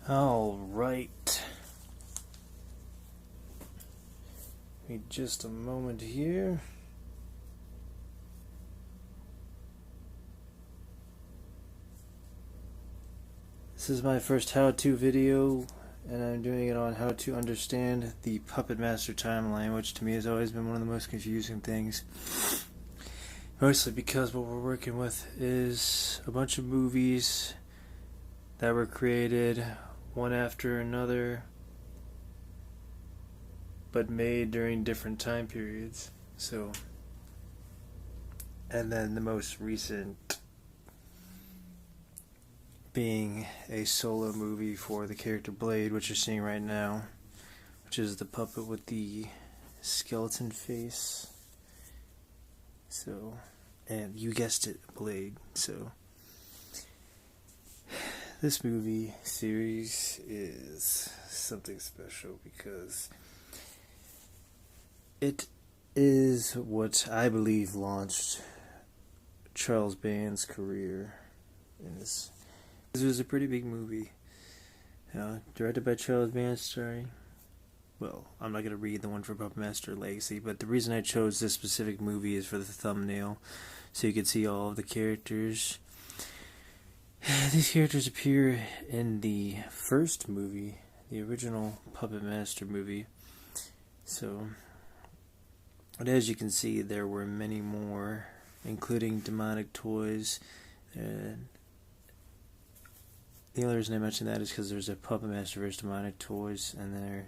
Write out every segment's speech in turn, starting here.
All right. Give me just a moment here. This is my first how-to video, and I'm doing it on how to understand the Puppet Master timeline, which to me has always been one of the most confusing things. Mostly because what we're working with is a bunch of movies that were created one after another, but made during different time periods. So, and then the most recent being a solo movie for the character Blade, which you're seeing right now, which is the puppet with the skeleton face. So, and you guessed it, Blade. So, this movie series is something special because it is what I believe launched Charles Band's career in this. This was a pretty big movie. Directed by Charles Band, starring... Well, I'm not going to read the one for Puppet Master Legacy, but the reason I chose this specific movie is for the thumbnail, so you can see all of the characters. These characters appear in the first movie, the original Puppet Master movie. So, and as you can see, there were many more, including demonic toys. And the only reason I mention that is because there's a Puppet Master vs. Demonic Toys, and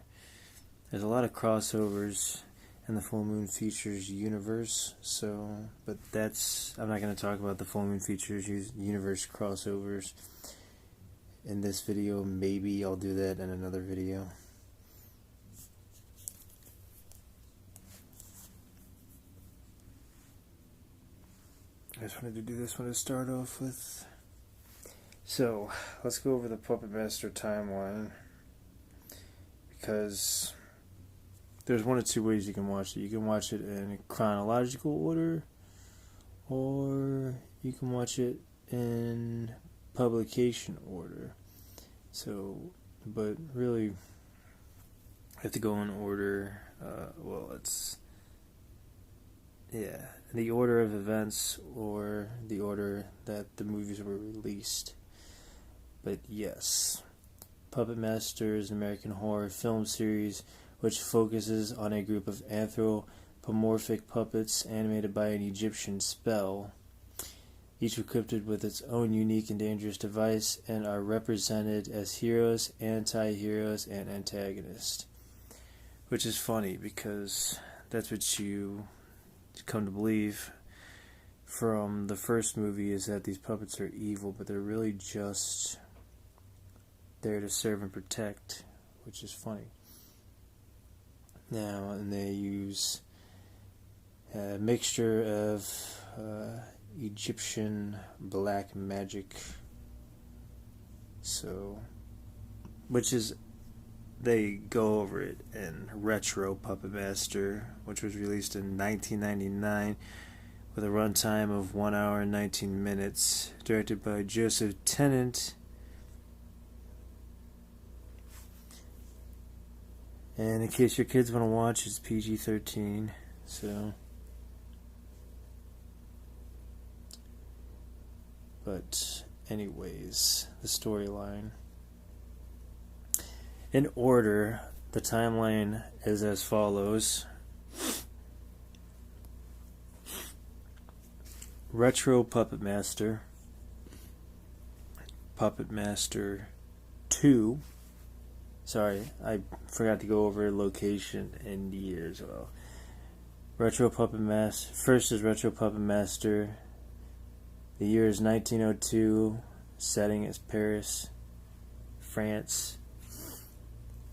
there's a lot of crossovers in the Full Moon Features universe. So, but I'm not going to talk about the Full Moon Features universe crossovers in this video. Maybe I'll do that in another video. I just wanted to do this one to start off with. So, let's go over the Puppet Master timeline, because there's one of two ways you can watch it. You can watch it in chronological order, or you can watch it in publication order. So, but really, I have to go in order. The order of events or the order that the movies were released. But yes, Puppet Master is an American horror film series which focuses on a group of anthropomorphic puppets animated by an Egyptian spell, each equipped with its own unique and dangerous device, and are represented as heroes, anti-heroes, and antagonists. Which is funny because that's what you come to believe from the first movie, is that these puppets are evil, but they're really just there to serve and protect, which is funny. Now, and they use a mixture of Egyptian black magic, so, they go over it in Retro Puppet Master, which was released in 1999 with a runtime of 1 hour and 19 minutes, directed by Joseph Tennant. And in case your kids want to watch, it's PG-13. So, but anyways, the storyline. In order, the timeline is as follows. Retro Puppet Master, Puppet Master 2. Sorry, I forgot to go over location and year as well. Retro Puppet Master. First is Retro Puppet Master. The year is 1902. Setting is Paris, France.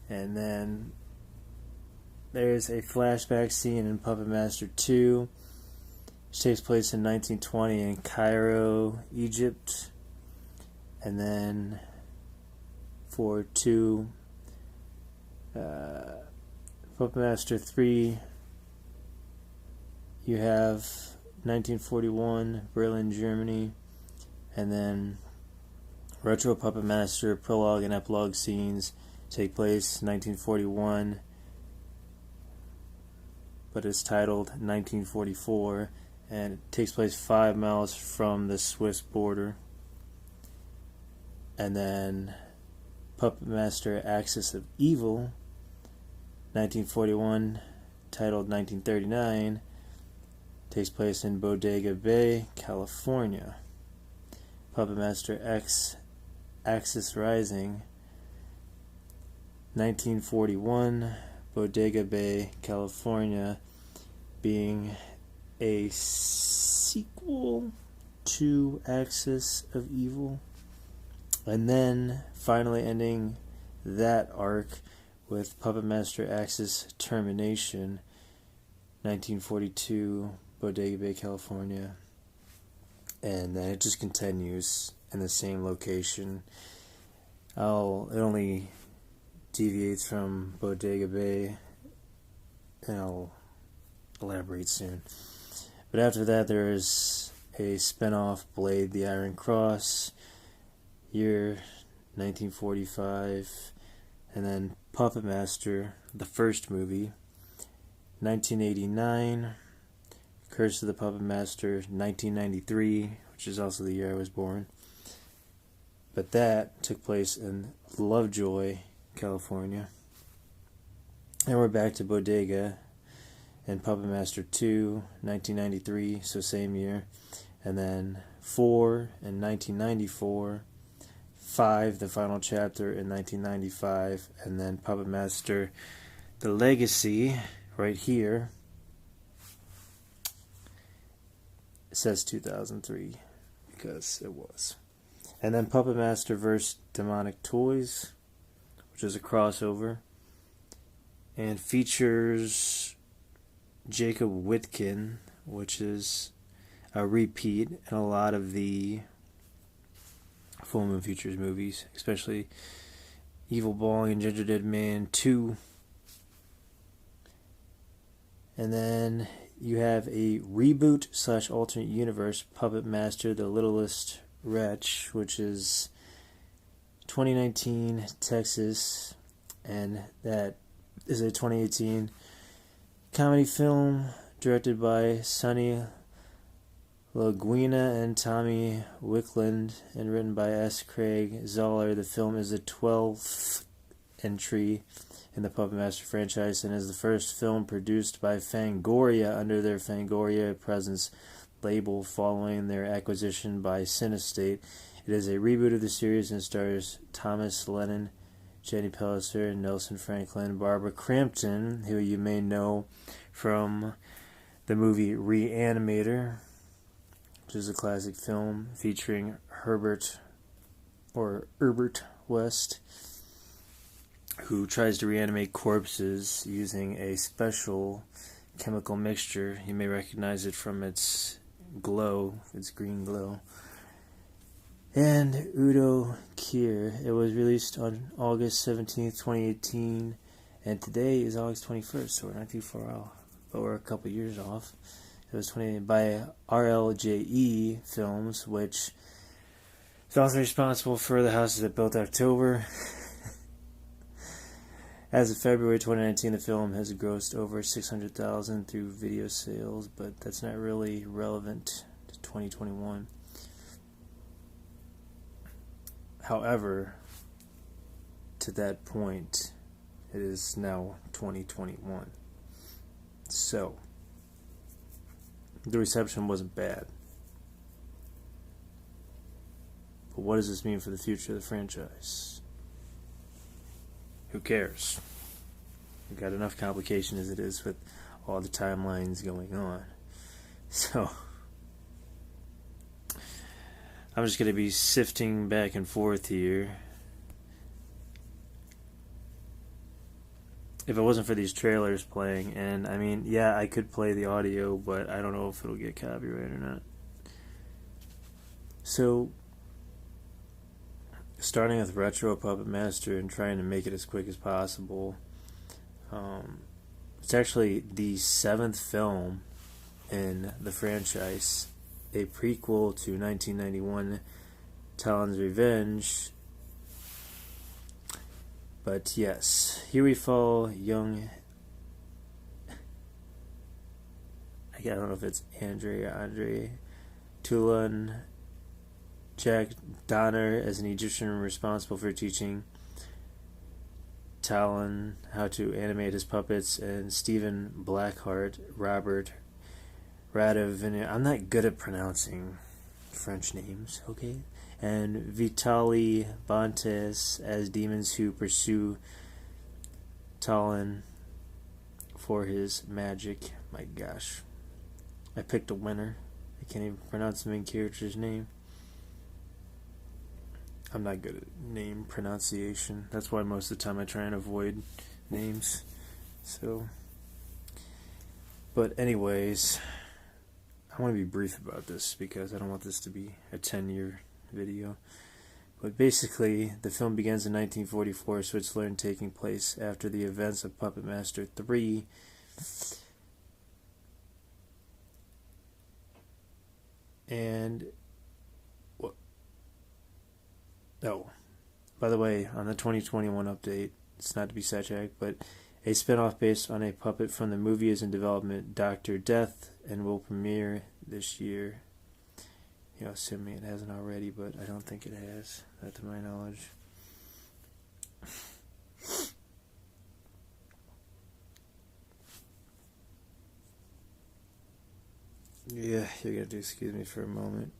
And then there's a flashback scene in Puppet Master 2, which takes place in 1920 in Cairo, Egypt. And then for Puppet Master 3, you have 1941, Berlin, Germany. And then Retro Puppet Master prologue and epilogue scenes take place 1941, but it's titled 1944, and it takes place 5 miles from the Swiss border. And then Puppet Master Axis of Evil, 1941, titled 1939, takes place in Bodega Bay, California. Puppet Master X Axis Rising, 1941, Bodega Bay, California, being a sequel to Axis of Evil. And then finally ending that arc with Puppet Master Axis Termination, 1942, Bodega Bay, California. And then it just continues in the same location. It only deviates from Bodega Bay, and I'll elaborate soon. But after that, there is a spin-off, Blade the Iron Cross, year 1945, and then Puppet Master, the first movie, 1989, Curse of the Puppet Master, 1993, which is also the year I was born. But that took place in Lovejoy, California. And we're back to Bodega and Puppet Master 2, 1993, so same year. And then 4 in 1994, 5, the final chapter, in 1995, and then Puppet Master The Legacy, right here. It says 2003, because it was. And then Puppet Master vs. Demonic Toys, which is a crossover, and features Jacob Witkin, which is a repeat in a lot of the Full Moon Features movies, especially Evil Bong and Ginger Dead Man 2. And then you have a reboot / alternate universe, Puppet Master The Littlest Wretch, which is 2019 Texas, and that is a 2018 comedy film directed by Sonny Laguina and Tommy Wickland, and written by S. Craig Zoller. The film is the 12th entry in the Puppet Master franchise and is the first film produced by Fangoria under their Fangoria Presents label following their acquisition by Cinestate. It is a reboot of the series and stars Thomas Lennon, Jenny Pellicer, Nelson Franklin, Barbara Crampton, who you may know from the movie Reanimator, which is a classic film featuring Herbert West, who tries to reanimate corpses using a special chemical mixture. You may recognize it from its glow, its green glow. And Udo Kier. It was released on August 17th, 2018, and today is August 21st, so we're not too far off, but we're a couple years off. It was 28 by RLJE Films, which is also responsible for The Houses That Built October. As of February 2019, the film has grossed over $600,000 through video sales, but that's not really relevant to 2021. However, to that point, it is now 2021. So, the reception wasn't bad. But what does this mean for the future of the franchise? Who cares? We've got enough complication as it is with all the timelines going on. So, I'm just going to be sifting back and forth here. If it wasn't for these trailers playing, and I mean, yeah, I could play the audio, but I don't know if it'll get copyright or not. So, starting with Retro Puppet Master and trying to make it as quick as possible. It's actually the 7th film in the franchise, a prequel to 1991 Talon's Revenge. But yes, here we fall young. I don't know if it's Andre Toulon, Jack Donner as an Egyptian responsible for teaching Talon how to animate his puppets, and Stephen Blackheart, Robert Radovan. I'm not good at pronouncing French names, okay? And Vitali Bontes as demons who pursue Talon for his magic. My gosh. I picked a winner. I can't even pronounce the main character's name. I'm not good at name pronunciation. That's why most of the time I try and avoid names. So, but anyways, I want to be brief about this because I don't want this to be a 10-year video. But basically, the film begins in 1944, Switzerland, taking place after the events of Puppet Master 3. And oh, by the way, on the 2021 update, it's not to be sidetracked, but a spin-off based on a puppet from the movie is in development, Dr. Death, and will premiere this year. You know, assuming it hasn't already, but I don't think it has, not to my knowledge. Yeah, you're going to have to excuse me for a moment,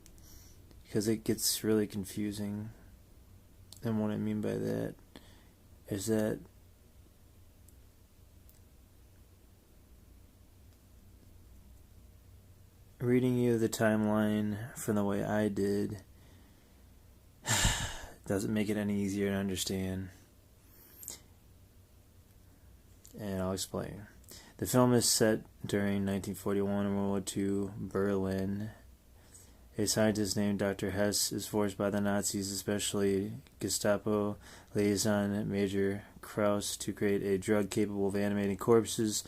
because it gets really confusing. And what I mean by that is that reading you the timeline from the way I did doesn't make it any easier to understand. And I'll explain. The film is set during 1941 in World War II Berlin. A scientist named Dr. Hess is forced by the Nazis, especially Gestapo liaison Major Krauss, to create a drug capable of animating corpses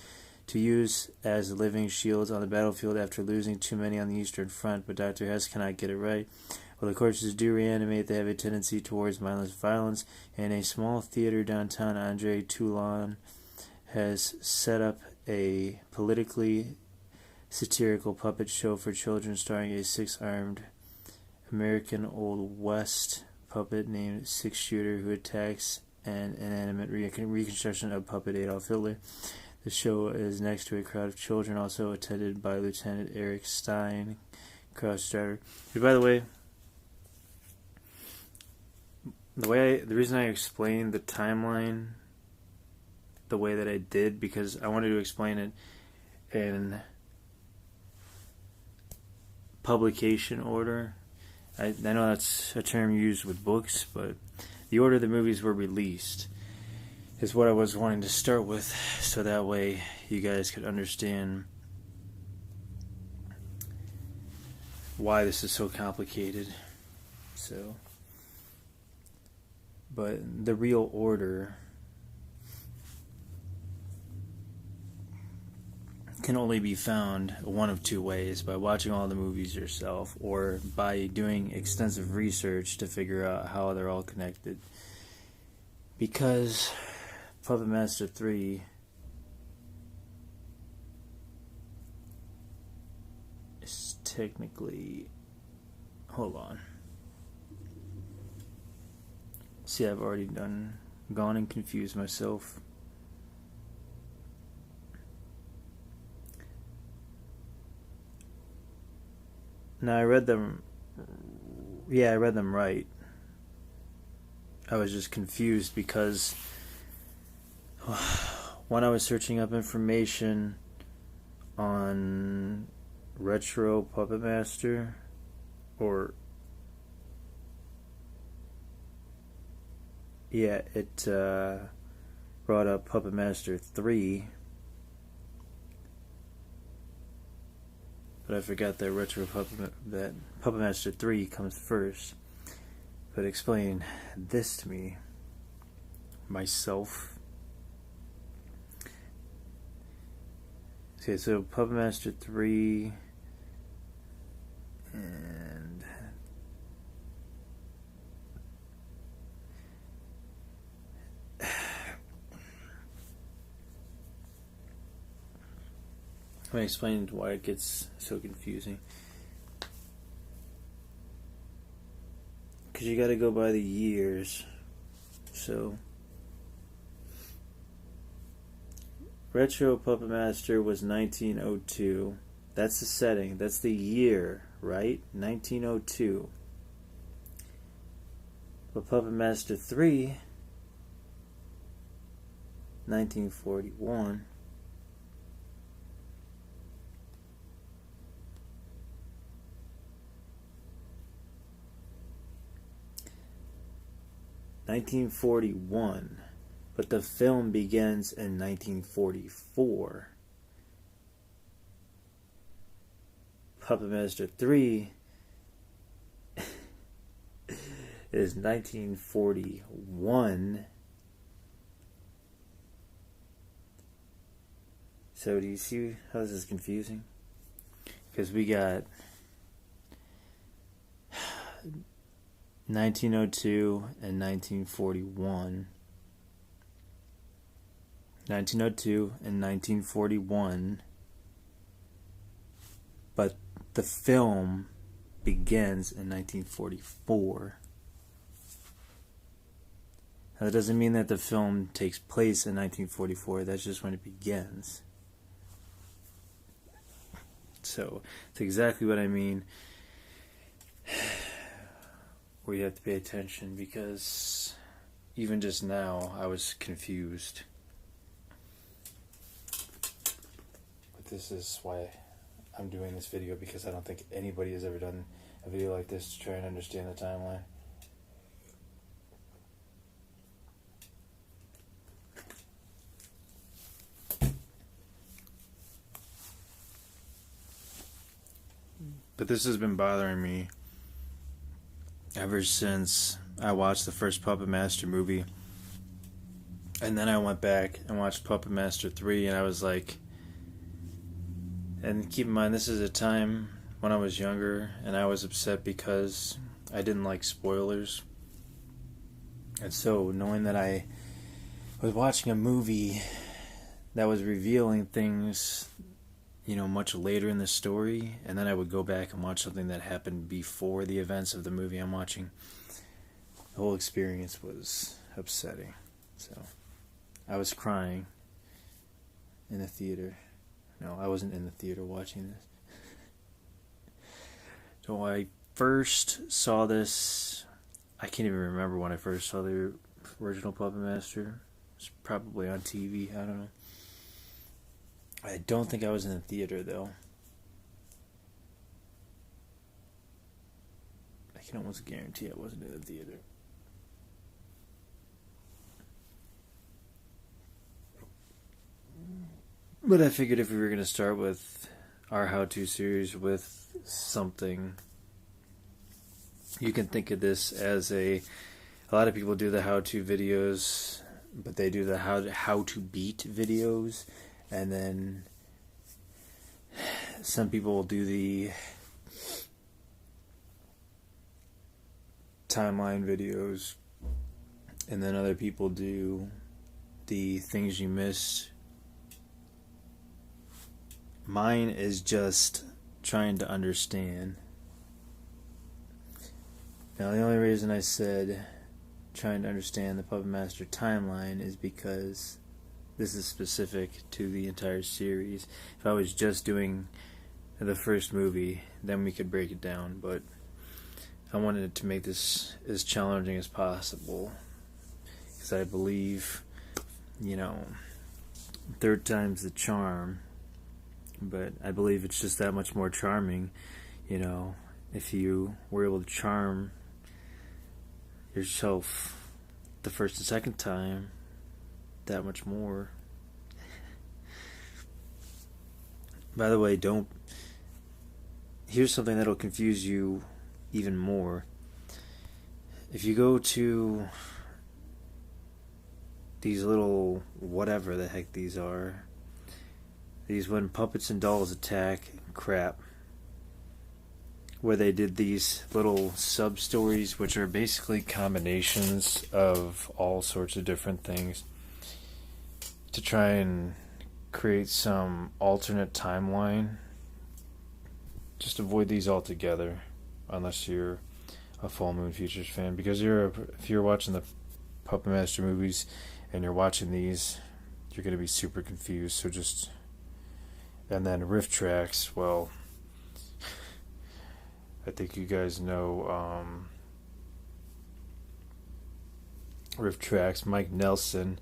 to use as living shields on the battlefield after losing too many on the Eastern Front, but Dr. Hess cannot get it right. While the corpses do reanimate, they have a tendency towards mindless violence. In a small theater downtown, Andre Toulon has set up a politically satirical puppet show for children starring a six-armed American Old West puppet named Six Shooter who attacks an inanimate reconstruction of puppet Adolf Hitler. The show is next to a crowd of children, also attended by Lieutenant Eric Stein, Krauss' driver. And by the way, the reason I explained the timeline the way that I did, because I wanted to explain it in publication order. I know that's a term used with books, but the order the movies were released is what I was wanting to start with, so that way you guys could understand why this is so complicated. So, but the real order can only be found one of two ways: by watching all the movies yourself, or by doing extensive research to figure out how they're all connected. Because Puppet Master 3 is technically... Hold on. See, I've already gone and confused myself. Now, I read them right. I was just confused because when I was searching up information on Retro Puppet Master, or it brought up Puppet Master 3, but I forgot that Puppet Master 3 comes first. But explain this to me myself. Okay, so Puppet Master 3 and me explain why it gets so confusing. Because you got to go by the years. So, Retro Puppet Master was 1902. That's the setting. That's the year, right? 1902. But Puppet Master 3, 1941. But the film begins in 1944. Puppet Master 3 is 1941. So do you see how this is confusing? Because we got 1902 and 1941. 1902 and 1941. But the film begins in 1944. Now, that doesn't mean that the film takes place in 1944. That's just when it begins. So, it's exactly what I mean. Where you have to pay attention, because even just now I was confused. But this is why I'm doing this video, because I don't think anybody has ever done a video like this to try and understand the timeline. But this has been bothering me ever since I watched the first Puppet Master movie. And then I went back and watched Puppet Master 3, and I was like... And keep in mind, this is a time when I was younger, and I was upset because I didn't like spoilers. And so, knowing that I was watching a movie that was revealing things, much later in the story, and then I would go back and watch something that happened before the events of the movie I'm watching, the whole experience was upsetting. So, I was crying in the theater. No, I wasn't in the theater watching this. So when I first saw this, I can't even remember when I first saw the original Puppet Master. It's probably on TV, I don't know. I don't think I was in the theater, though. I can almost guarantee I wasn't in the theater. But I figured if we were going to start with our how-to series with something, you can think of this as a lot of people do the how-to videos, but they do the how to beat videos, and then some people will do the timeline videos, and then other people do the things you missed. Mine is just trying to understand. Now, the only reason I said trying to understand the Puppet Master timeline is because this is specific to the entire series. If I was just doing the first movie, then we could break it down, but I wanted to make this as challenging as possible, because I believe, third time's the charm. But I believe it's just that much more charming, if you were able to charm yourself the first and second time, that much more. By the way, here's something that'll confuse you even more. If you go to these little, whatever the heck these are, these When Puppets and Dolls Attack crap, where they did these little sub-stories, which are basically combinations of all sorts of different things to try and create some alternate timeline. Just avoid these altogether, unless you're a Full Moon Features fan, because if you're watching the Puppet Master movies and you're watching these, you're going to be super confused. So just, and then RiffTrax, well, I think you guys know RiffTrax. Mike Nelson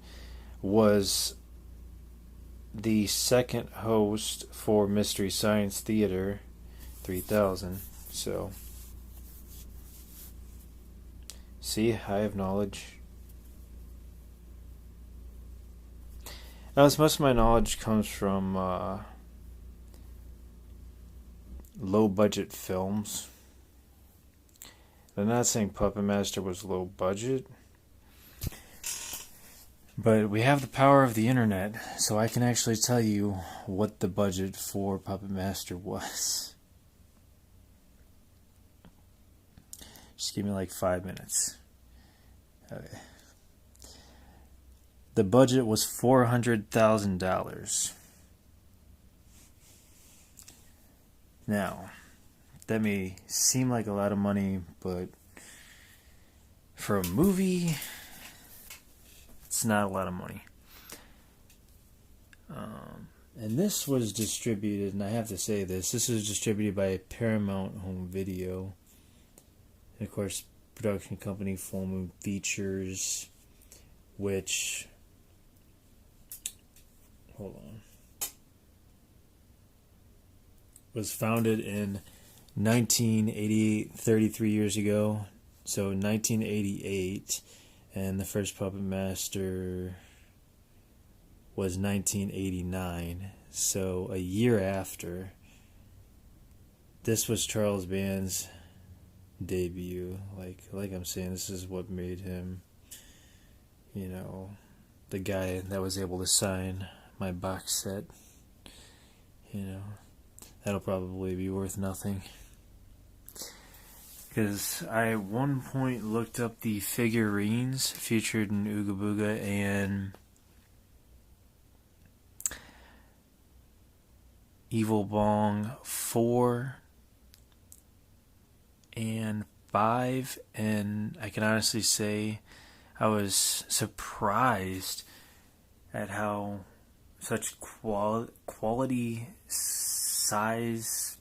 was the second host for Mystery Science Theater 3000. So, see, I have knowledge. Now, most of my knowledge comes from low-budget films. I'm not saying Puppet Master was low budget, but we have the power of the internet, so I can actually tell you what the budget for Puppet Master was. Just give me like 5 minutes. Okay. The budget was $400,000. Now, that may seem like a lot of money, but for a movie, it's not a lot of money. And this was distributed, and I have to say this was distributed by Paramount Home Video. And of course, production company Full Moon Features, which, hold on, was founded in 1988, 33 years ago. So 1988, and the first Puppet Master was 1989. So a year after, this was Charles Band's debut. Like I'm saying, this is what made him, the guy that was able to sign my box set. That'll probably be worth nothing. Because I at one point looked up the figurines featured in Ooga Booga, and Evil Bong 4 and 5, and I can honestly say I was surprised at how such quality, size,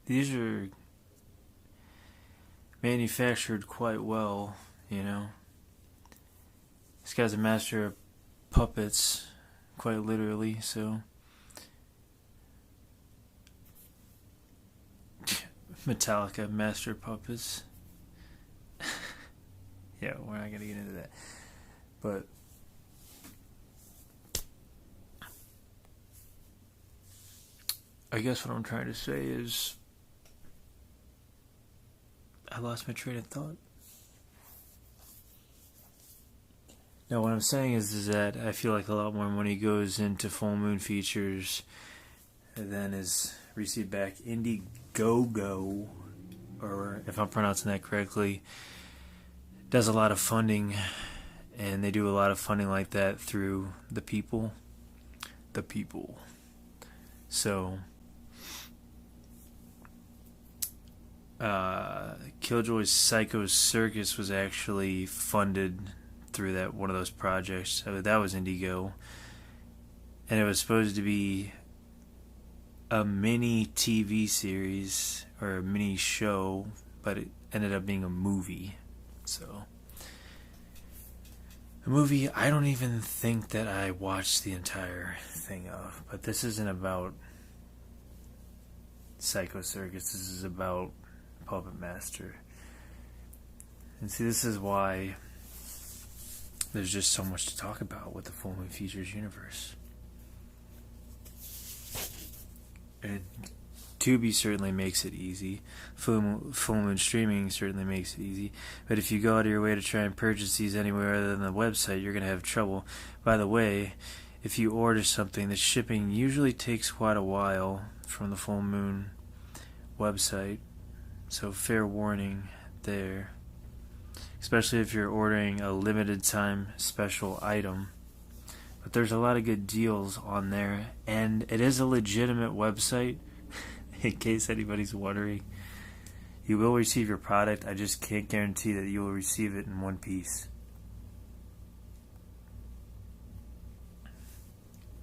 these are manufactured quite well, This guy's a master of puppets, quite literally, so. Metallica, master of puppets. Yeah, we're not going to get into that. But I guess what I'm trying to say is I lost my train of thought. Now, what I'm saying is that I feel like a lot more money goes into Full Moon Features than is received back. Indiegogo, or if I'm pronouncing that correctly, does a lot of funding, and they do a lot of funding like that through the people. So, Killjoy's Psycho Circus was actually funded through that one of those projects. So that was Indigo, and it was supposed to be a mini TV series or a mini show, but it ended up being a movie. So, a movie I don't even think that I watched the entire thing of. But this isn't about Psycho Circus. This is about Puppet Master. And see, this is why there's just so much to talk about with the Full Moon Features universe. And Tubi certainly makes it easy. Full Moon Streaming certainly makes it easy. But if you go out of your way to try and purchase these anywhere other than the website, you're going to have trouble. By the way, if you order something, the shipping usually takes quite a while from the Full Moon website. So fair warning there. especially if you're ordering a limited time special item. But there's a lot of good deals on there, and it is a legitimate website, in case anybody's wondering. You will receive your product, I just can't guarantee that you will receive it in one piece.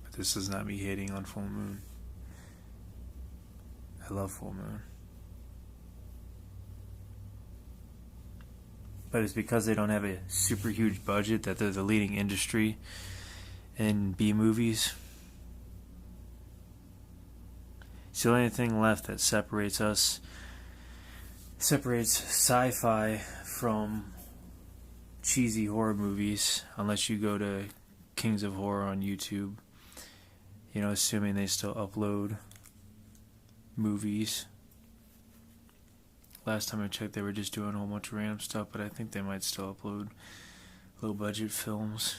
But this is not me hating on Full Moon. I love Full Moon. But it's because they don't have a super huge budget that they're the leading industry in B movies. It's the only thing left that separates sci-fi from cheesy horror movies, unless you go to Kings of Horror on YouTube. You know, assuming they still upload movies. Last time I checked, they were just doing a whole bunch of random stuff, but I think they might still upload low budget films.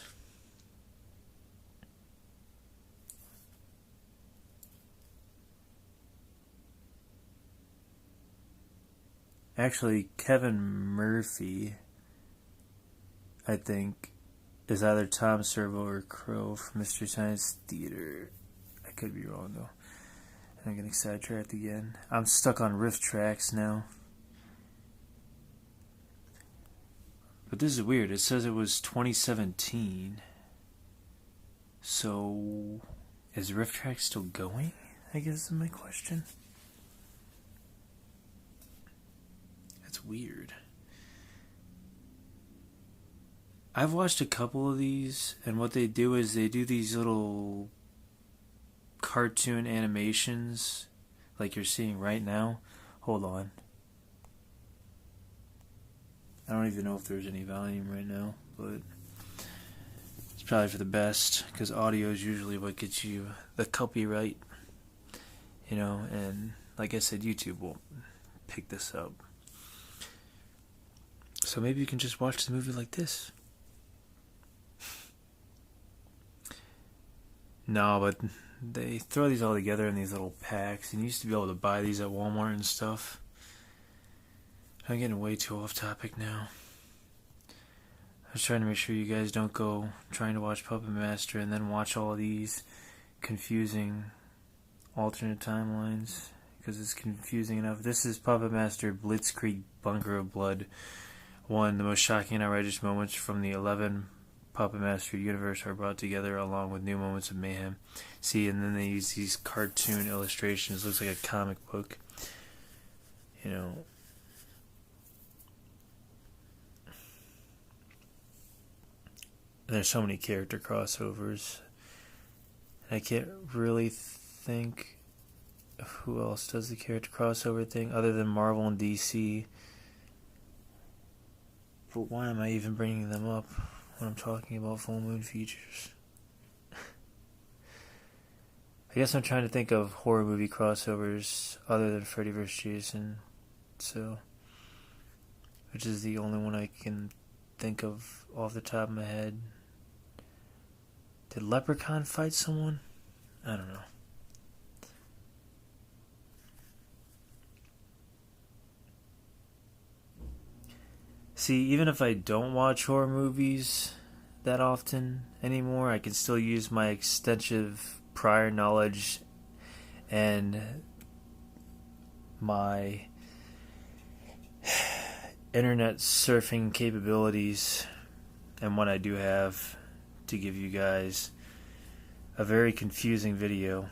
Actually, Kevin Murphy, I think, is either Tom Servo or Crow from Mystery Science Theater. I could be wrong, though. I'm getting sidetracked again. I'm stuck on riff tracks now. But this is weird. It says it was 2017. So, is riff tracks still going? I guess is my question. That's weird. I've watched a couple of these, and what they do is they do these little cartoon animations like you're seeing right now. Hold on. I don't even know if there's any volume right now, but it's probably for the best, because audio is usually what gets you the copyright, you know, and like I said, YouTube won't pick this up. So maybe you can just watch the movie like this. No, but they throw these all together in these little packs, and you used to be able to buy these at Walmart and stuff. I'm getting way too off topic now. I was trying to make sure you guys don't go trying to watch Puppet Master and then watch all these confusing alternate timelines, because it's confusing enough. This is Puppet Master Blitzkrieg Bunker of Blood 1. The most shocking and outrageous moments from the 11 Puppet Master universe are brought together along with new moments of mayhem. See, and then they use these cartoon illustrations. It looks like a comic book. You know. There's so many character crossovers. I can't really think who else does the character crossover thing other than Marvel and DC. But why am I even bringing them up when I'm talking about Full Moon features? I guess I'm trying to think of horror movie crossovers other than Freddy vs. Jason. So, which is the only one I can think of off the top of my head. Did Leprechaun fight someone? I don't know. See, even if I don't watch horror movies that often anymore, I can still use my extensive prior knowledge and my internet surfing capabilities and what I do have to give you guys a very confusing video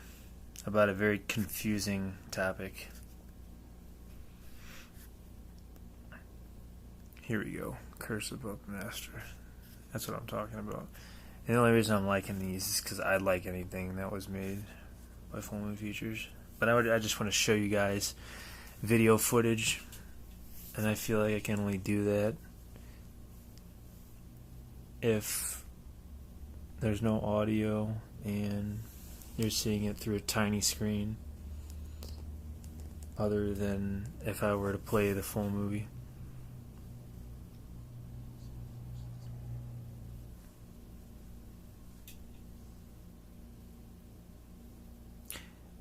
about a very confusing topic. Here we go. Curse of Puppet Master. That's what I'm talking about. And the only reason I'm liking these is because I like anything that was made by Full Moon Features. But I just want to show you guys video footage, and I feel like I can only do that if there's no audio and you're seeing it through a tiny screen, other than if I were to play the full movie.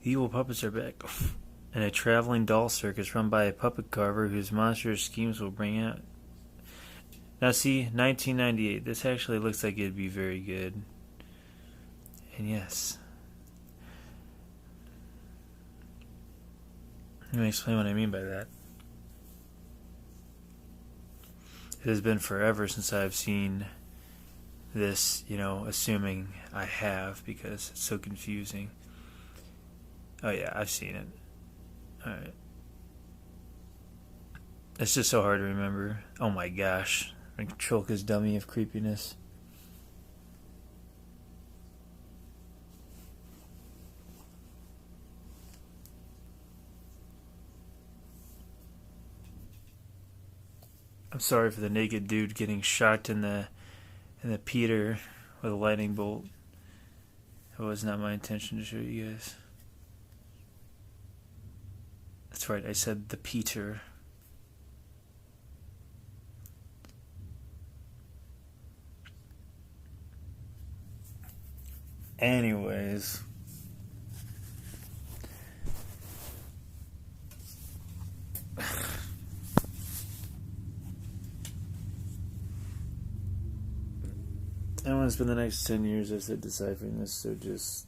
The evil puppets are back, and a traveling doll circus run by a puppet carver whose monstrous schemes will bring out Now see, 1998. This actually looks like it'd be very good. And yes. Let me explain what I mean by that. It has been forever since I've seen this, assuming I have, because it's so confusing. Oh yeah, I've seen it. Alright. It's just so hard to remember. Oh my gosh. Ventriloquist dummy of creepiness. I'm sorry for the naked dude getting shocked in the Peter with a lightning bolt. It was not my intention to show you guys. That's right, I said the Peter. Anyways. I want to spend the next 10 years, I said, deciphering this, so just...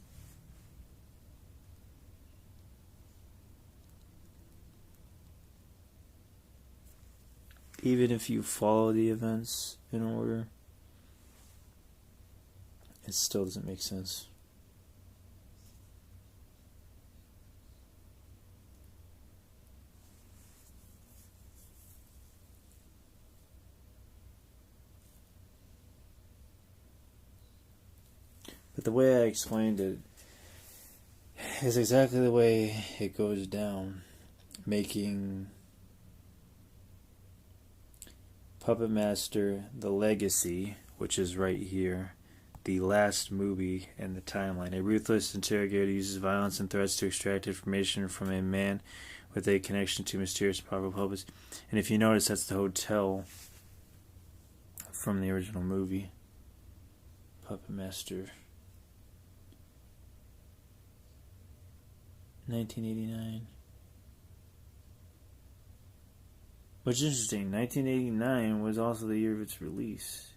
Even if you follow the events in order, it still doesn't make sense. But the way I explained it is exactly the way it goes down, making Puppet Master The Legacy, which is right here, the last movie in the timeline. A ruthless interrogator uses violence and threats to extract information from a man with a connection to mysterious and powerful puppets. And if you notice, that's the hotel from the original movie, Puppet Master. 1989. Which is interesting, 1989 was also the year of its release.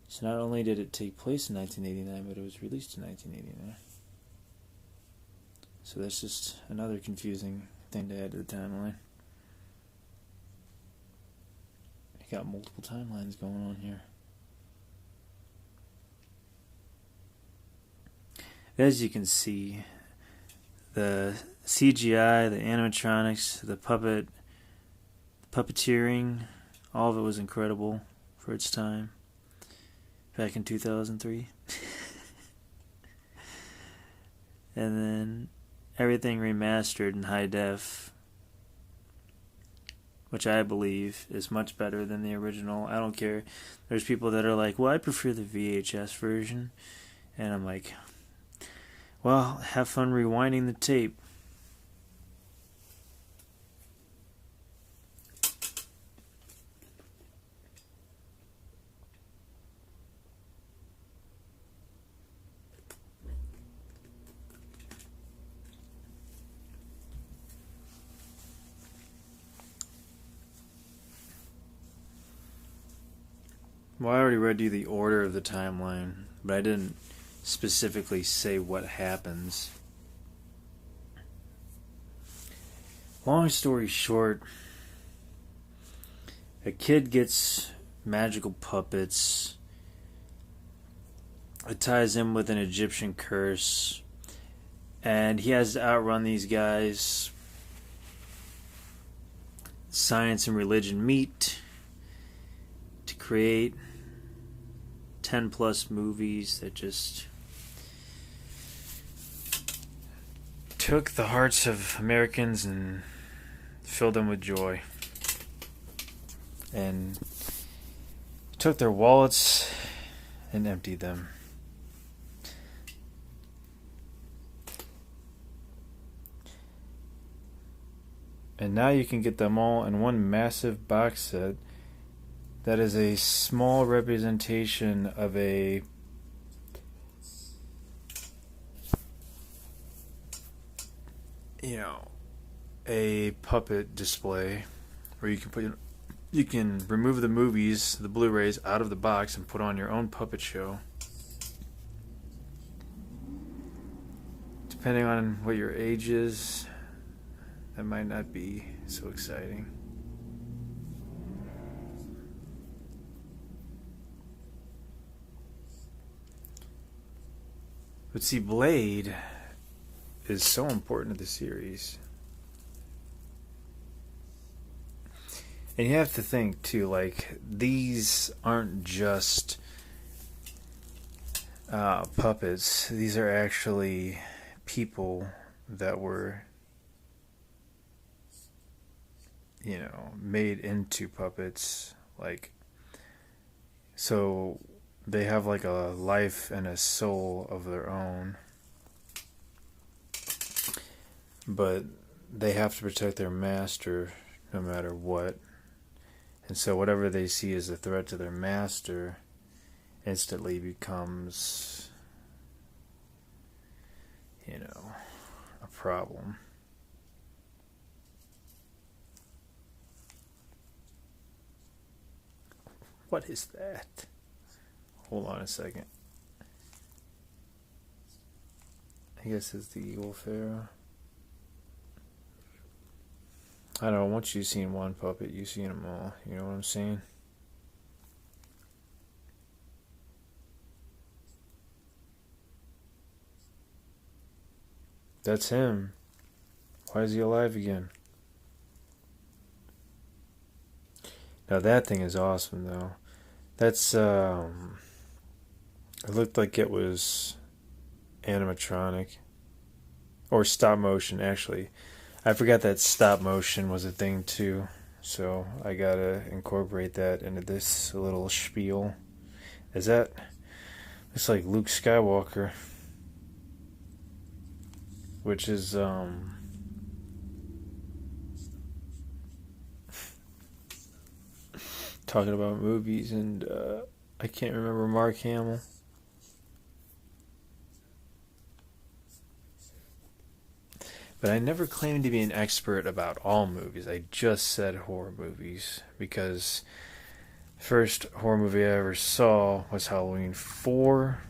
So not only did it take place in 1989, but it was released in 1989. So that's just another confusing thing to add to the timeline. You got multiple timelines going on here. As you can see, the CGI, the animatronics, the puppeteering, all of it was incredible for its time. Back in 2003. And then everything remastered in high def, which I believe is much better than the original. I don't care. There's people that are like, well, I prefer the VHS version. And I'm like, well, have fun rewinding the tape. Well, I already read you the order of the timeline, but I didn't specifically say what happens. Long story short, a kid gets magical puppets. It ties him with an Egyptian curse, and he has to outrun these guys. Science and religion meet to create 10 plus movies that just took the hearts of Americans and filled them with joy, and took their wallets and emptied them. And now you can get them all in one massive box set that is a small representation of a puppet display where you can remove the movies, the Blu-rays, out of the box and put on your own puppet show. Depending on what your age is, that might not be so exciting. But see, Blade is so important to the series. And you have to think, too, like, these aren't just puppets. These are actually people that were, made into puppets. Like, so they have, like, a life and a soul of their own. But they have to protect their master no matter what. And so whatever they see as a threat to their master instantly becomes, a problem. What is that? Hold on a second. I guess it's the Eagle Pharaoh. I don't know, once you've seen one puppet, you've seen them all. You know what I'm saying? That's him. Why is he alive again? Now that thing is awesome, though. That's, it looked like it was animatronic. Or stop motion, actually. I forgot that stop motion was a thing too, so I gotta incorporate that into this little spiel. It's like Luke Skywalker, which is talking about movies, and I can't remember Mark Hamill. But I never claimed to be an expert about all movies. I just said horror movies because first horror movie I ever saw was Halloween 4,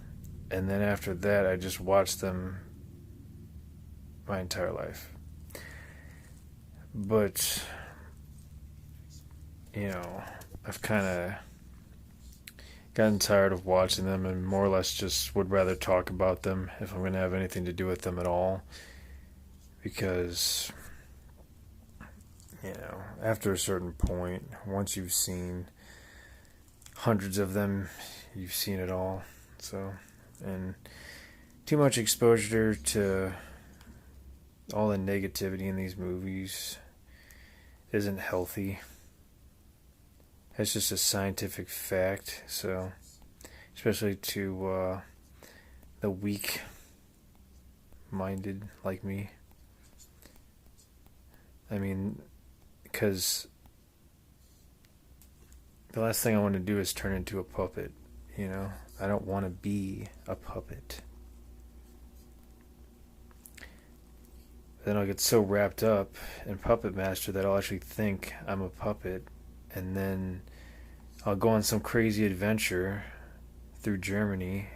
and then after that I just watched them my entire life. But I've kind of gotten tired of watching them and more or less just would rather talk about them if I'm going to have anything to do with them at all. Because, after a certain point, once you've seen hundreds of them, you've seen it all. So, and too much exposure to all the negativity in these movies isn't healthy. It's just a scientific fact. So, especially to the weak-minded like me. I mean, because the last thing I want to do is turn into a puppet, I don't want to be a puppet. Then I'll get so wrapped up in Puppet Master that I'll actually think I'm a puppet, and then I'll go on some crazy adventure through Germany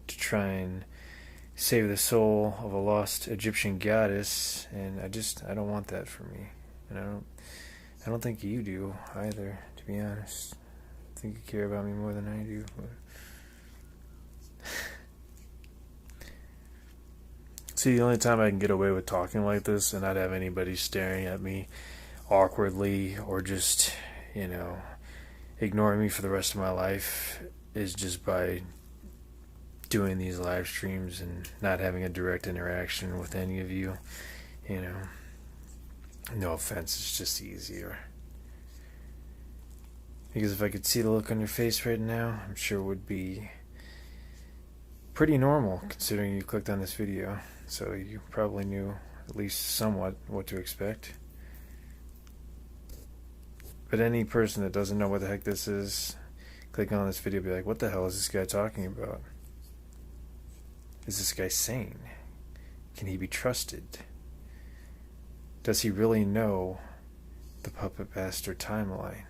to try and save the soul of a lost Egyptian goddess, and I don't want that for me. And I don't think you do either, to be honest. I think you care about me more than I do. See, the only time I can get away with talking like this and not have anybody staring at me awkwardly or just, ignoring me for the rest of my life is just by doing these live streams and not having a direct interaction with any of you. No offense, it's just easier. Because if I could see the look on your face right now, I'm sure it would be pretty normal considering you clicked on this video. So you probably knew at least somewhat what to expect. But any person that doesn't know what the heck this is, clicking on this video, be like, what the hell is this guy talking about? Is this guy sane? Can he be trusted? Does he really know the Puppet Master timeline.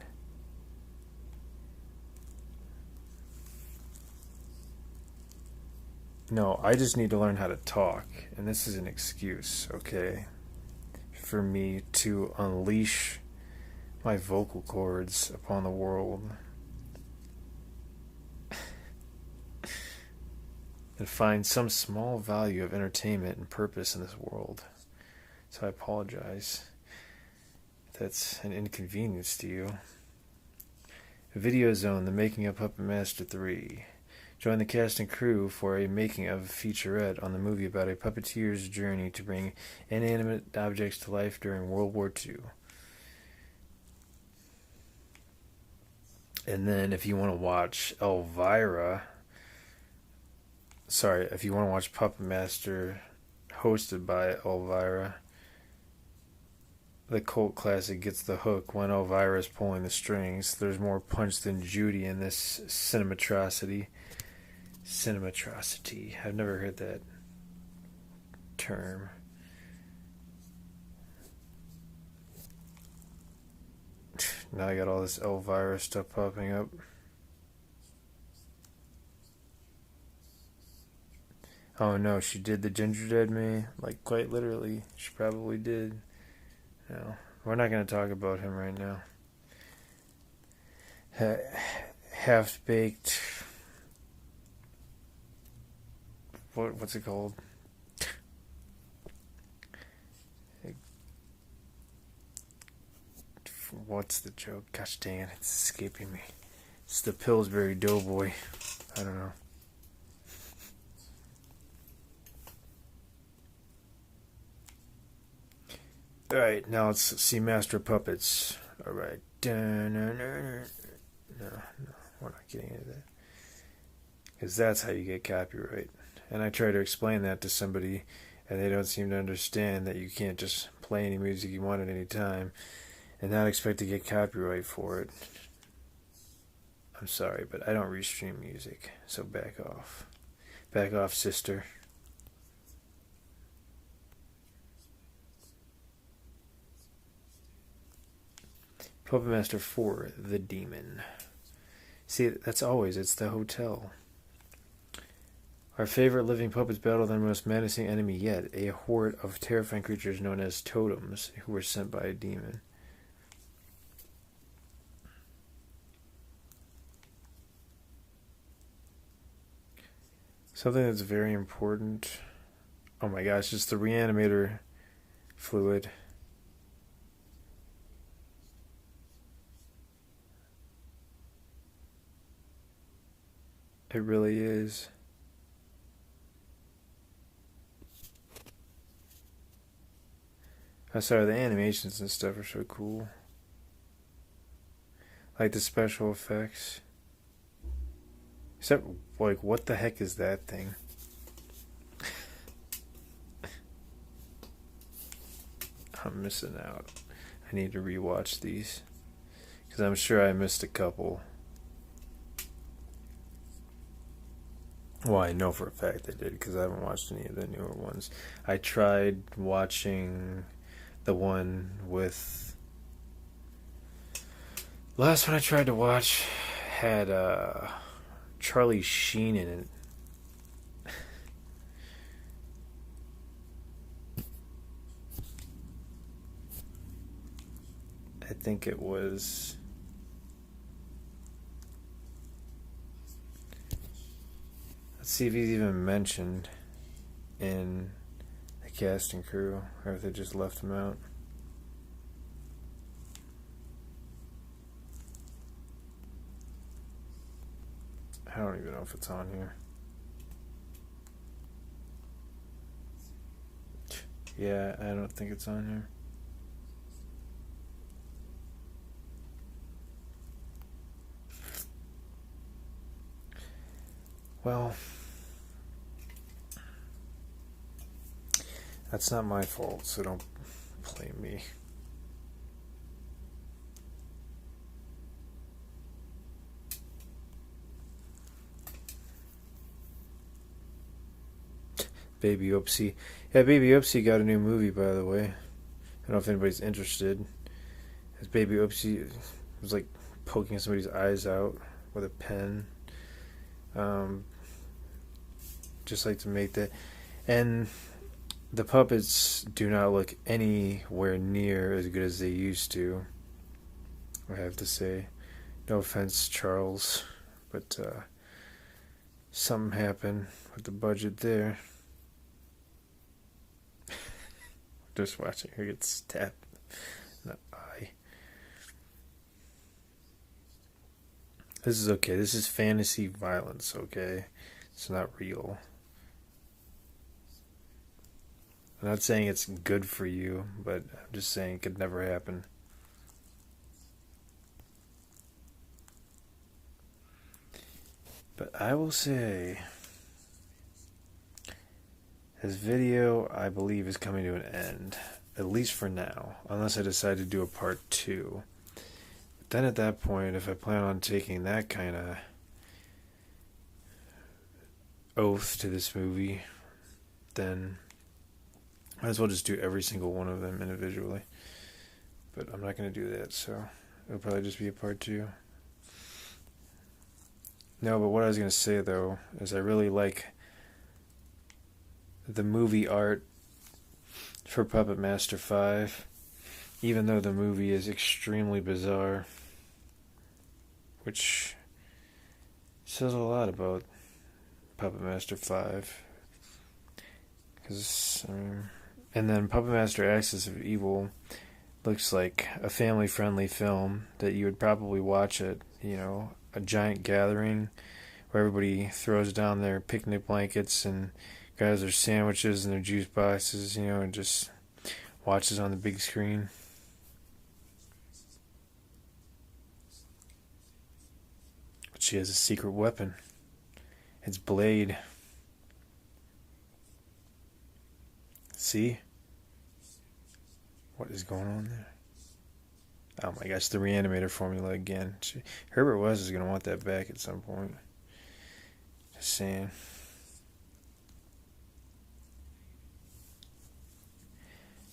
No, I just need to learn how to talk, and this is an excuse, okay, for me to unleash my vocal cords upon the world and find some small value of entertainment and purpose in this world. So I apologize if that's an inconvenience to you. Video Zone, the making of Puppet Master 3. Join the cast and crew for a making of featurette on the movie about a puppeteer's journey to bring inanimate objects to life during World War II. And then if you want to watch if you want to watch Puppet Master hosted by Elvira, the cult classic gets the hook when Elvira is pulling the strings. There's more punch than Judy in this cinematrocity. I've never heard that term. Now I got all this Elvira stuff popping up. Oh no, she did the Ginger Dead Me? Like, quite literally. She probably did. No, we're not going to talk about him right now. Half-baked... What's it called? What's the joke? Gosh dang it, it's escaping me. It's the Pillsbury Doughboy. I don't know. Alright, now let's see Master Puppets. Alright. No, we're not getting into that. Because that's how you get copyright. And I try to explain that to somebody, and they don't seem to understand that you can't just play any music you want at any time and not expect to get copyright for it. I'm sorry, but I don't restream music, so back off. Back off, sister. Puppet Master 4, The Demon. See, it's the hotel. Our favorite living puppets battle their most menacing enemy yet, a horde of terrifying creatures known as totems, who were sent by a demon. Something that's very important. Oh my gosh, it's the reanimator fluid. It really is. I'm sorry, the animations and stuff are so cool. Like the special effects. Except, like, what the heck is that thing? I'm missing out. I need to rewatch these. Because I'm sure I missed a couple. Well, I know for a fact I did, because I haven't watched any of the newer ones. I tried watching the one with... The last one I tried to watch had Charlie Sheen in it. I think it was... Let's see if he's even mentioned in the cast and crew, or if they just left him out. I don't even know if it's on here. Yeah, I don't think it's on here. Well, that's not my fault, so don't blame me. Baby Oopsie. Yeah, Baby Oopsie got a new movie, by the way. I don't know if anybody's interested. his baby Oopsie was like poking somebody's eyes out with a pen. Just like to make that. And the puppets do not look anywhere near as good as they used to, I have to say. No offense, Charles, but something happened with the budget there. Just watching her get stabbed in the eye. This is okay. This is fantasy violence, okay? It's not real. I'm not saying it's good for you, but I'm just saying it could never happen. But I will say, this video, I believe, is coming to an end. At least for now. Unless I decide to do a part 2. But then at that point, if I plan on taking that kind of oath to this movie, then might as well just do every single one of them individually. But I'm not going to do that, so it'll probably just be a part 2. No, but what I was going to say, though, is I really like the movie art for Puppet Master 5, even though the movie is extremely bizarre, which says a lot about Puppet Master 5. Because, and then Puppet Master Axis of Evil looks like a family-friendly film that you would probably watch at, a giant gathering where everybody throws down their picnic blankets and grabs their sandwiches and their juice boxes, and just watches on the big screen. But she has a secret weapon. It's Blade. See? What is going on there? Oh my gosh, the Reanimator formula again. Herbert West is going to want that back at some point. Just saying.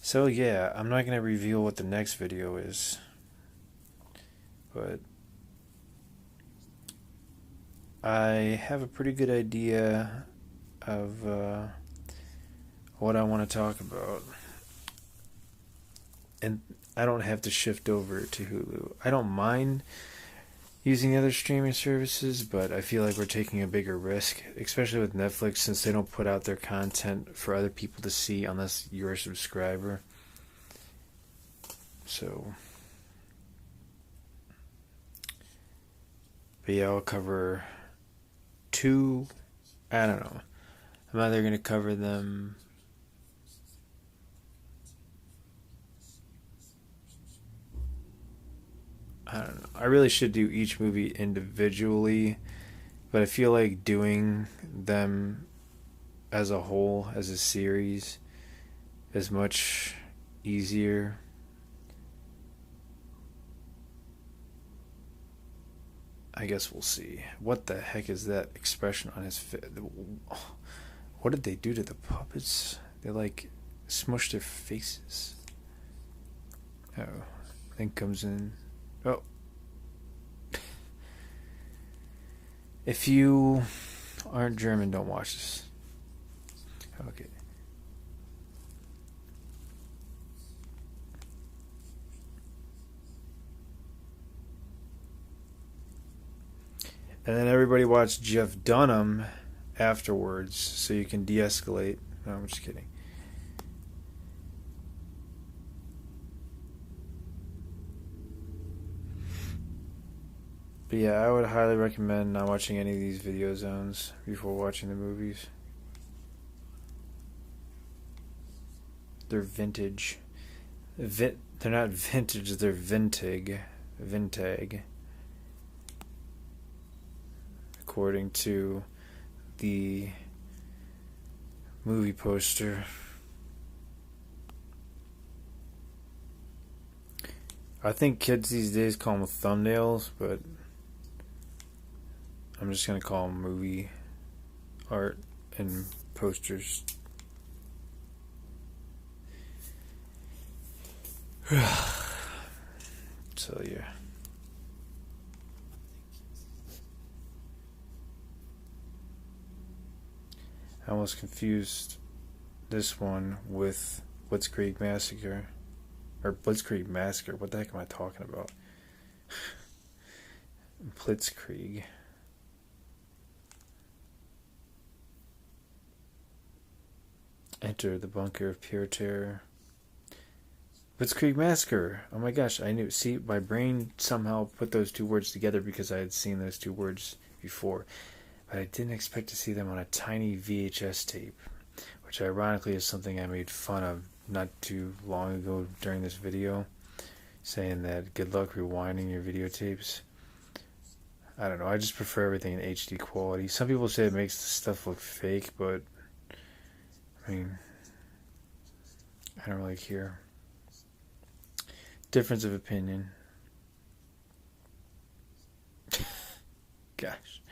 So yeah, I'm not going to reveal what the next video is. But I have a pretty good idea of what I want to talk about. And I don't have to shift over to Hulu. I don't mind using the other streaming services, but I feel like we're taking a bigger risk, especially with Netflix, since they don't put out their content for other people to see unless you're a subscriber. So, but yeah, I'll cover 2. I don't know. I'm either going to cover them I don't know. I really should do each movie individually, but I feel like doing them as a whole, as a series, is much easier. I guess we'll see. What the heck is that expression on his face? What did they do to the puppets? They like smushed their faces. Oh, thing comes in. Oh. If you aren't German, don't watch this. Okay. And then everybody watch Jeff Dunham afterwards so you can de-escalate. No, I'm just kidding. But yeah, I would highly recommend not watching any of these video zones before watching the movies. They're vintage. They're not vintage, they're Vintag. Vintag. According to the movie poster. I think kids these days call them thumbnails, but I'm just going to call them movie art and posters. tell you. I almost confused this one with Blitzkrieg Massacre. Or Blitzkrieg Massacre. What the heck am I talking about? Blitzkrieg. Enter the bunker of pure terror. Blitzkrieg Massacre. Oh my gosh, I knew. See, my brain somehow put those two words together because I had seen those two words before. But I didn't expect to see them on a tiny VHS tape, which ironically is something I made fun of not too long ago during this video, saying that good luck rewinding your videotapes. I don't know, I just prefer everything in HD quality. Some people say it makes the stuff look fake, but I mean, I don't really care. Difference of opinion. Gosh.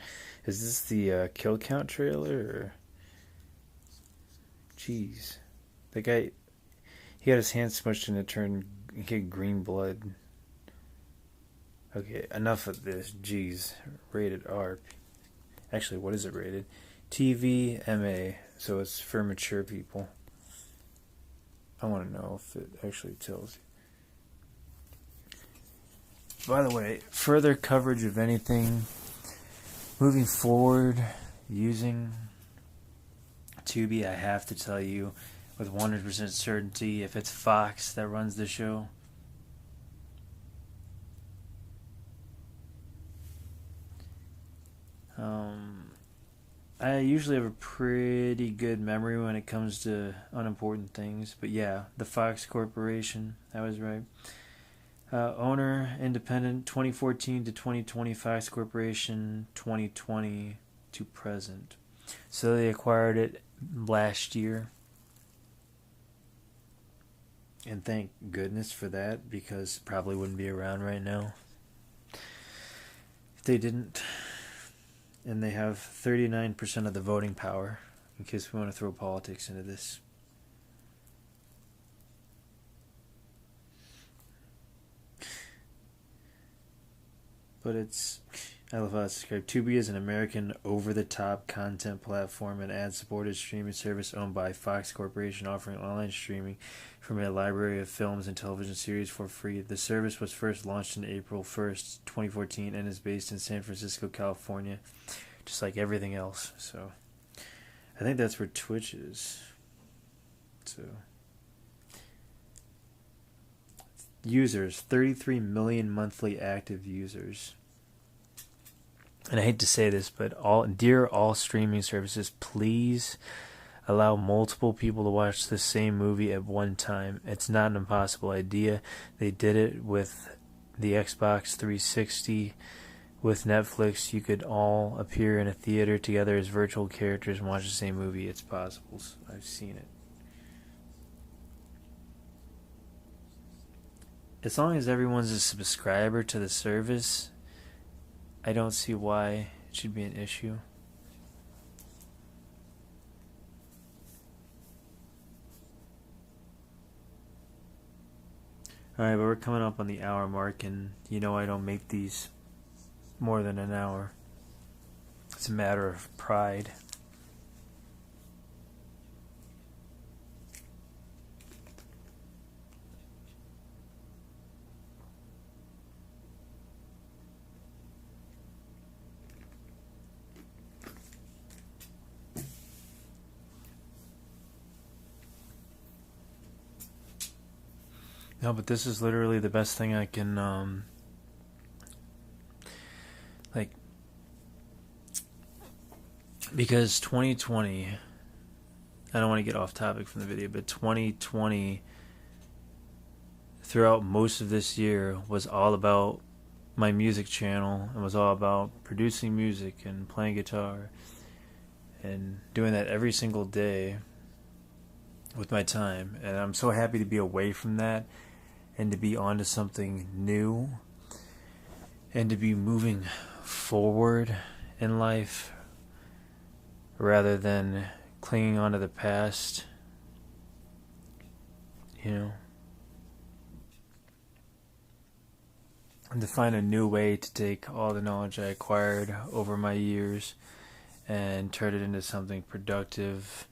Is this the kill count trailer? Or... Jeez. The guy, he got his hand smushed and it turned, he had green blood. Okay, enough of this. Jeez. Rated R. Actually, what is it rated? TVMA. So it's for mature people. I want to know if it actually tells you. By the way, further coverage of anything moving forward using Tubi, I have to tell you with 100% certainty if it's Fox that runs the show. I usually have a pretty good memory when it comes to unimportant things, but yeah, the Fox Corporation, that was right. Owner, independent, 2014 to 2020, Fox Corporation, 2020 to present. So they acquired it last year. And thank goodness for that, because it probably wouldn't be around right now if they didn't. And they have 39% of the voting power, in case we want to throw politics into this. But I love how it's described. Tubi is an American over-the-top content platform and ad-supported streaming service owned by Fox Corporation, offering online streaming from a library of films and television series for free. The service was first launched on April 1st, 2014, and is based in San Francisco, California, just like everything else. So, I think that's where Twitch is. So, users, 33 million monthly active users. And I hate to say this, but all streaming services, please allow multiple people to watch the same movie at one time. It's not an impossible idea. They did it with the Xbox 360. With Netflix, you could all appear in a theater together as virtual characters and watch the same movie. It's possible. I've seen it. As long as everyone's a subscriber to the service, I don't see why it should be an issue. Alright, but we're coming up on the hour mark, and you know I don't make these more than an hour. It's a matter of pride. No, but this is literally the best thing I can, because 2020, I don't want to get off topic from the video, but 2020, throughout most of this year, was all about my music channel, and was all about producing music and playing guitar, and doing that every single day with my time. And I'm so happy to be away from that, and to be onto something new, and to be moving forward in life rather than clinging onto the past, you know. to find a new way to take all the knowledge I acquired over my years and turn it into something productive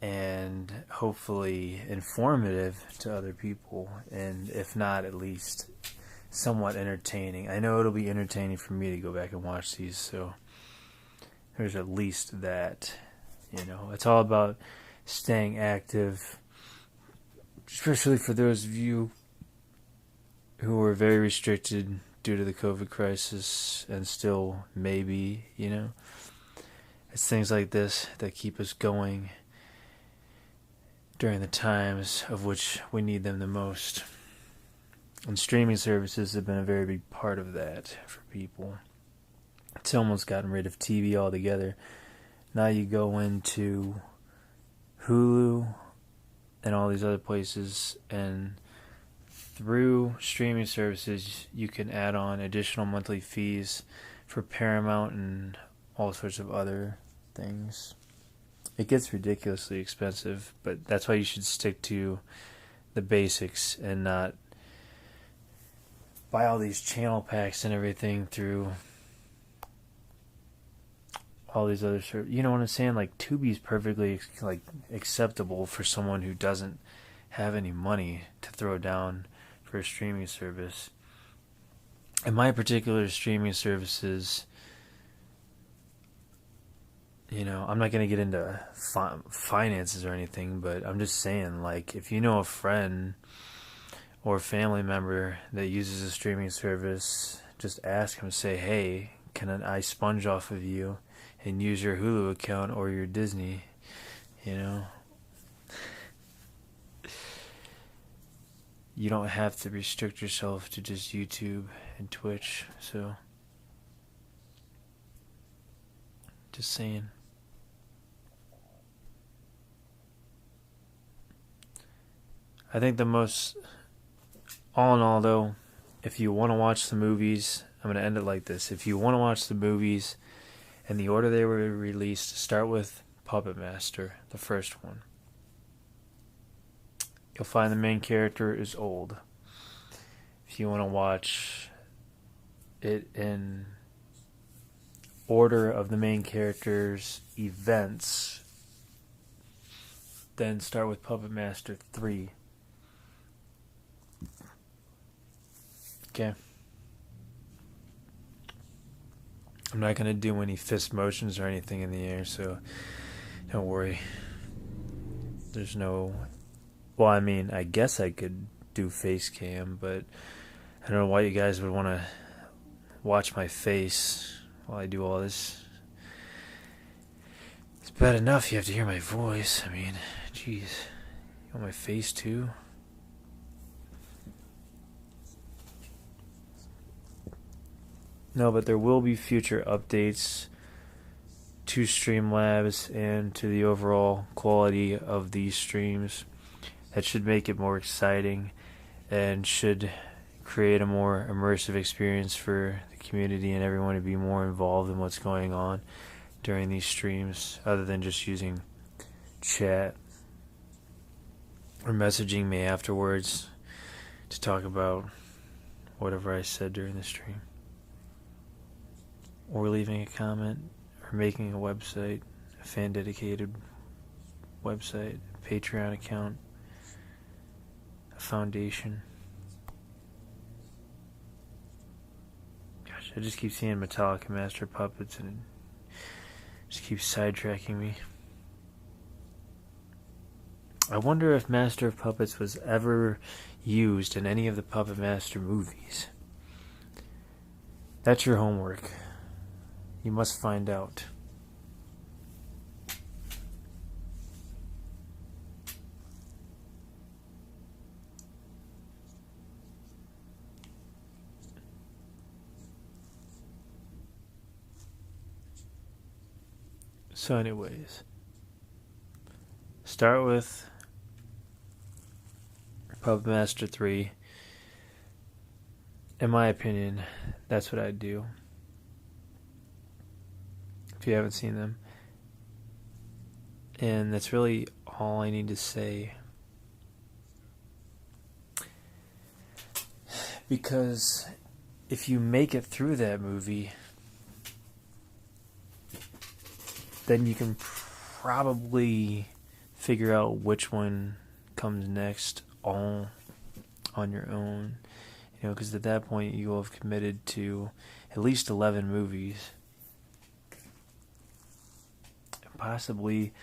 and hopefully informative to other people, and if not, at least somewhat entertaining. I know it'll be entertaining for me to go back and watch these, so there's at least that. It's all about staying active, especially for those of you who were very restricted due to the COVID crisis and still maybe, It's things like this that keep us going during the times of which we need them the most. And streaming services have been a very big part of that for people. It's almost gotten rid of TV altogether. Now you go into Hulu and all these other places, and through streaming services you can add on additional monthly fees for Paramount and all sorts of other things. It gets ridiculously expensive, but that's why you should stick to the basics and not buy all these channel packs and everything through all these other you know what I'm saying? Like, Tubi's perfectly acceptable for someone who doesn't have any money to throw down for a streaming service. And my particular streaming services, I'm not going to get into finances or anything, but I'm just saying, if you know a friend or a family member that uses a streaming service, just ask them, say, hey, can I sponge off of you and use your Hulu account or your Disney, You don't have to restrict yourself to just YouTube and Twitch, so just saying. I think all in all though, if you want to watch the movies, I'm going to end it like this. If you want to watch the movies in the order they were released, start with Puppet Master, the first one. You'll find the main character is old. If you want to watch it in order of the main character's events, then start with Puppet Master 3. Okay. I'm not going to do any fist motions or anything in the air, so don't worry. There's no... Well, I guess I could do face cam, but I don't know why you guys would want to watch my face while I do all this. It's bad enough you have to hear my voice. Jeez. You want my face too? No, but there will be future updates to Streamlabs and to the overall quality of these streams. That should make it more exciting and should create a more immersive experience for the community and everyone to be more involved in what's going on during these streams, other than just using chat or messaging me afterwards to talk about whatever I said during the stream, or leaving a comment, or making a website, a fan dedicated website, a Patreon account, a foundation. Gosh, I just keep seeing Metallica Master of Puppets and it just keeps sidetracking me. I wonder if Master of Puppets was ever used in any of the Puppet Master movies. That's your homework. You must find out. So anyways, start with Puppet Master 3. In my opinion, that's what I'd do. If you haven't seen them. And that's really all I need to say. Because if you make it through that movie, then you can probably figure out which one comes next all on your own. You know, because at that point you will have committed to at least 11 movies. And possibly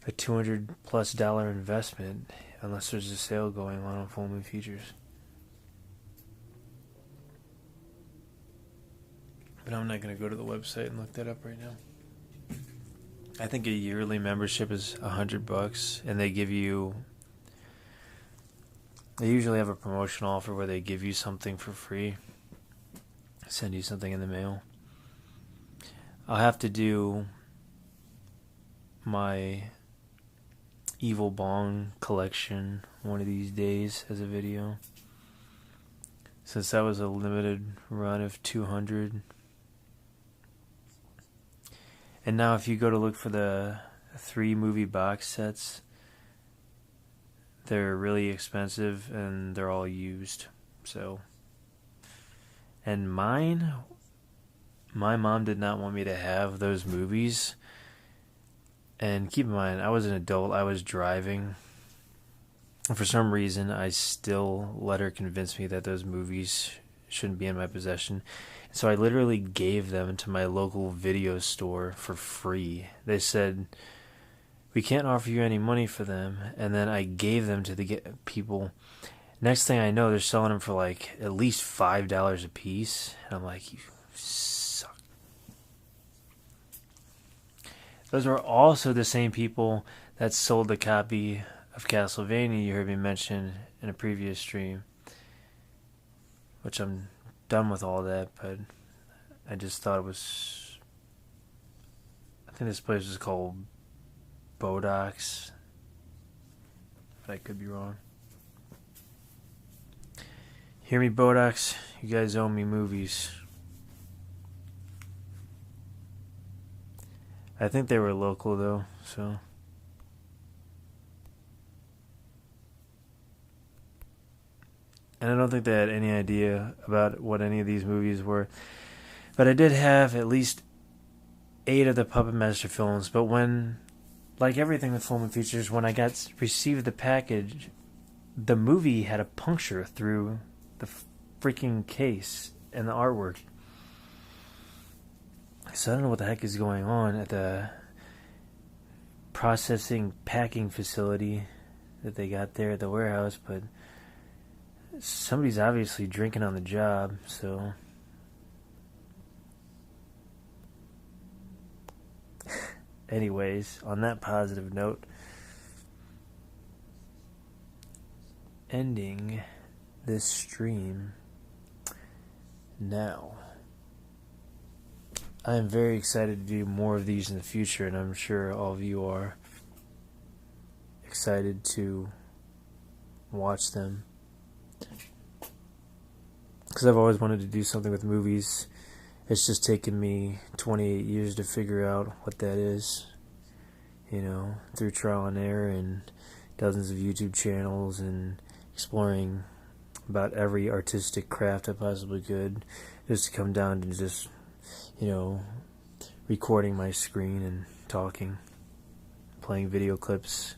a $200+ investment, unless there's a sale going on Full Moon Features. But I'm not going to go to the website and look that up right now. I think a yearly membership is $100, and they usually have a promotional offer where they give you something for free, send you something in the mail. I'll have to do my Evil Bong collection one of these days as a video, since that was a limited run of 200. And now if you go to look for the 3 movie box sets, they're really expensive and they're all used. So, and my mom did not want me to have those movies. And keep in mind, I was an adult, I was driving. And for some reason, I still let her convince me that those movies shouldn't be in my possession. So I literally gave them to my local video store for free. They said, we can't offer you any money for them. And then I gave them to the people. Next thing I know, they're selling them for like at least $5 a piece. And I'm like, you suck. Those were also the same people that sold the copy of Castlevania you heard me mention in a previous stream. Which I'm done with all that, but I just thought it was... I think this place was called Bodox, but I could be wrong. Hear me, Bodox? You guys owe me movies. I think they were local though, so... And I don't think they had any idea about what any of these movies were. But I did have at least 8 of the Puppet Master films. But when, like everything with Full Moon Features, when I received the package, the movie had a puncture through the freaking case and the artwork. So I don't know what the heck is going on at the processing packing facility that they got there at the warehouse, but somebody's obviously drinking on the job, so... Anyways, on that positive note, ending this stream now. I am very excited to do more of these in the future, and I'm sure all of you are excited to watch them. Because I've always wanted to do something with movies. It's just taken me 28 years to figure out what that is. You know, through trial and error and dozens of YouTube channels and exploring about every artistic craft I possibly could, just to come down to just, you know, recording my screen and talking, playing video clips.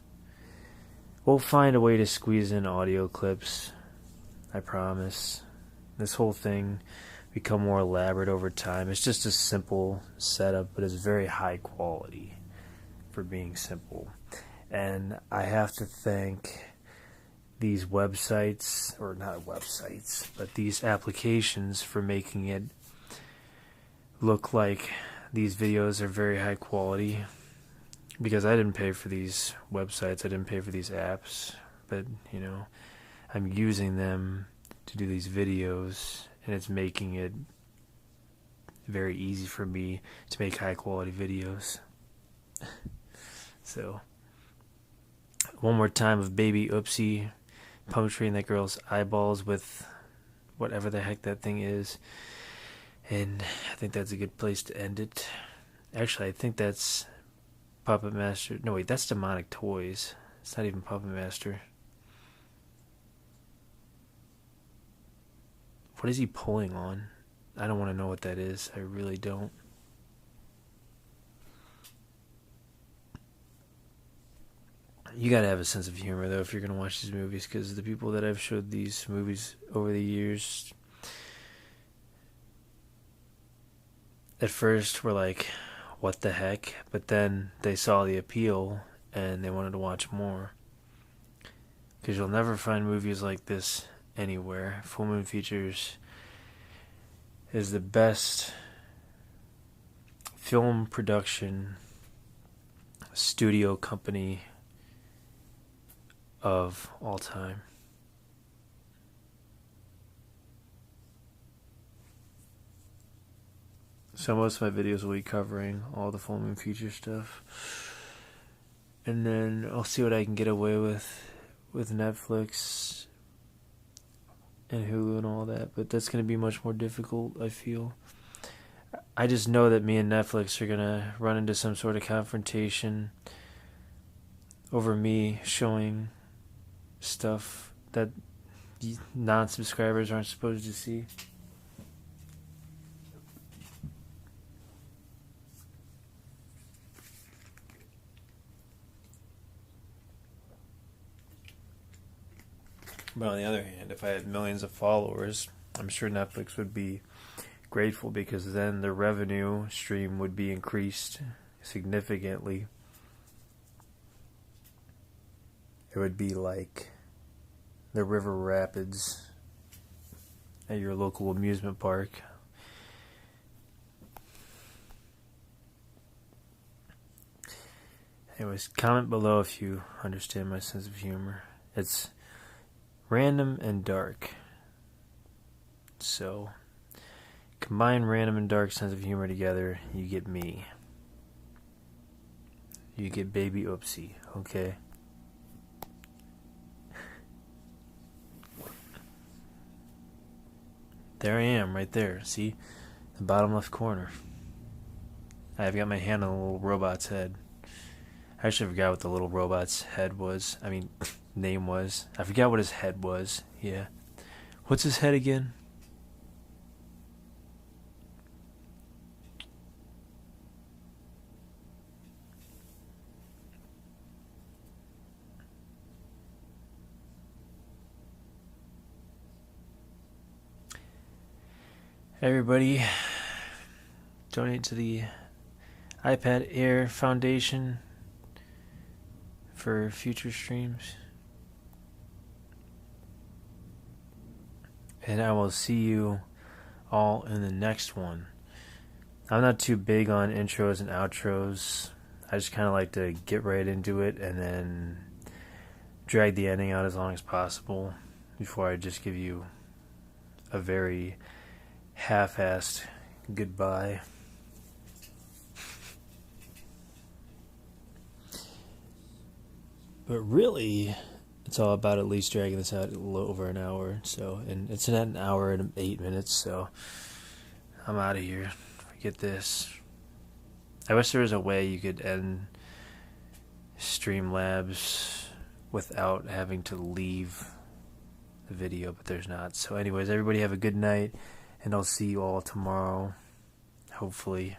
We'll find a way to squeeze in audio clips, I promise. This whole thing become more elaborate over time. It's just a simple setup, but it's very high quality for being simple. And I have to thank these websites, or not websites, but these applications for making it look like these videos are very high quality, because I didn't pay for these websites, I didn't pay for these apps, but you know, I'm using them to do these videos, and it's making it very easy for me to make high quality videos. So, one more time of Baby Oopsie puncturing that girl's eyeballs with whatever the heck that thing is. And I think that's a good place to end it. Actually, I think that's Puppet Master. No, wait, that's Demonic Toys. It's not even Puppet Master. What is he pulling on? I don't want to know what that is. I really don't. You gotta have a sense of humor, though, if you're gonna watch these movies, because the people that I've showed these movies over the years, at first were like, what the heck? But then they saw the appeal and they wanted to watch more. Because you'll never find movies like this anywhere. Full Moon Features is the best film production studio company of all time. So most of my videos will be covering all the Full Moon Feature stuff. And then I'll see what I can get away with Netflix and Hulu and all that. But that's going to be much more difficult, I feel. I just know that me and Netflix are going to run into some sort of confrontation over me showing stuff that non-subscribers aren't supposed to see. But on the other hand, if I had millions of followers, I'm sure Netflix would be grateful, because then the revenue stream would be increased significantly. It would be like the river rapids at your local amusement park. Anyways, comment below if you understand my sense of humor. It's random and dark. So, combine random and dark sense of humor together, you get me. You get Baby Oopsie, okay? There I am, right there. See? The bottom left corner. I've got my hand on the little robot's head. I actually forgot what the little robot's head was. Name was. I forgot what his head was. Yeah. What's his head again? Everybody, donate to the iPad Air Foundation for future streams. And I will see you all in the next one. I'm not too big on intros and outros. I just kind of like to get right into it and then drag the ending out as long as possible before I just give you a very half-assed goodbye. But really, it's all about at least dragging this out a little over an hour. So, and it's an hour and 8 minutes. So, I'm out of here. Forget this. I wish there was a way you could end Streamlabs without having to leave the video, but there's not. So, anyways, everybody have a good night, and I'll see you all tomorrow, hopefully,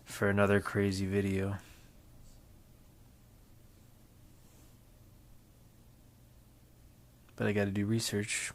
for another crazy video. But I gotta do research.